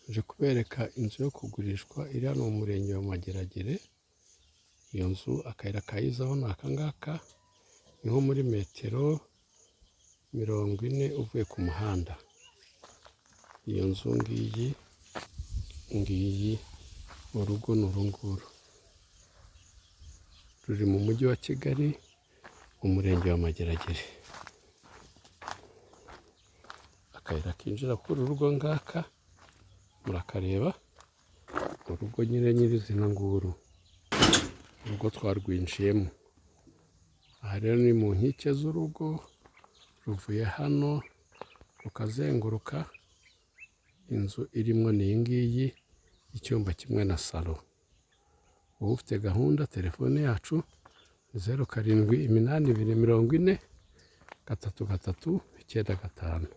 Nje kubereka inzu yo kugurishwa iri hano mu murenge wa Mageragere. Iyo nzu akayira kayizaho ni aka ngaka, ni nko muri metero 40 uvuye ku muhanda. Iyo nzu ngiyi urugo ni uru nguru, ruri mu mujyi wa Kigali mu murenge wa Mageragere. Akayira kinjira kuri uru rugo ngaka murakareba, urugo nyirizina nguru, urugo twarwinjiyemo. Aha rero ni mu nkike z'urugo, ruvuye hano rukazenguruka. Inzu irimo ni iyi ngiyi, icyumba kimwe na salo. Wowe ufite gahunda, telefone yacu 078240 33395.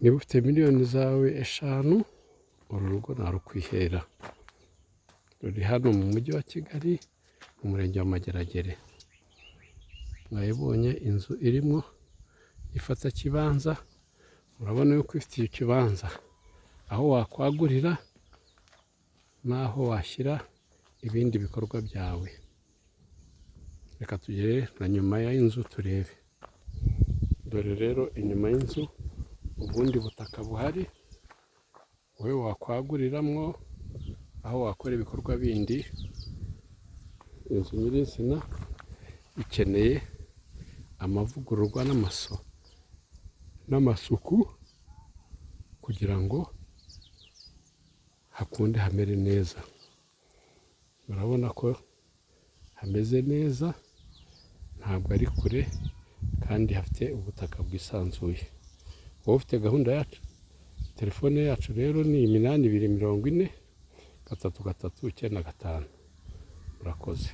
Niba ufite miliyoni zawe 5, uru rugo narukwihera. Ruri hano mu mujyi wa Kigali mu murenge wa Mageragere. Mwayibonye inzu irimo ifata kibanza, murabona yuko ifitiye ikibanza aho wakwagurira n'aho washyira ibindi bikorwa byawe. Reka tugere na nyuma y'inzu turebe. Dore rero inyuma y'inzu ubundi butaka buhari, wowe wakwaguriramwo aho wakora ibikorwa bindi. Inzu nyirizina ikeneye amavugururwa n'amasuku kugira ngo hakunde hamere neza. Murabona ko hameze neza, ntabwo ari kure kandi hafite ubutaka bwisanzuye. Wowe ufite gahunda yacu, telefone yacu rero ni 8240 33395. Murakoze.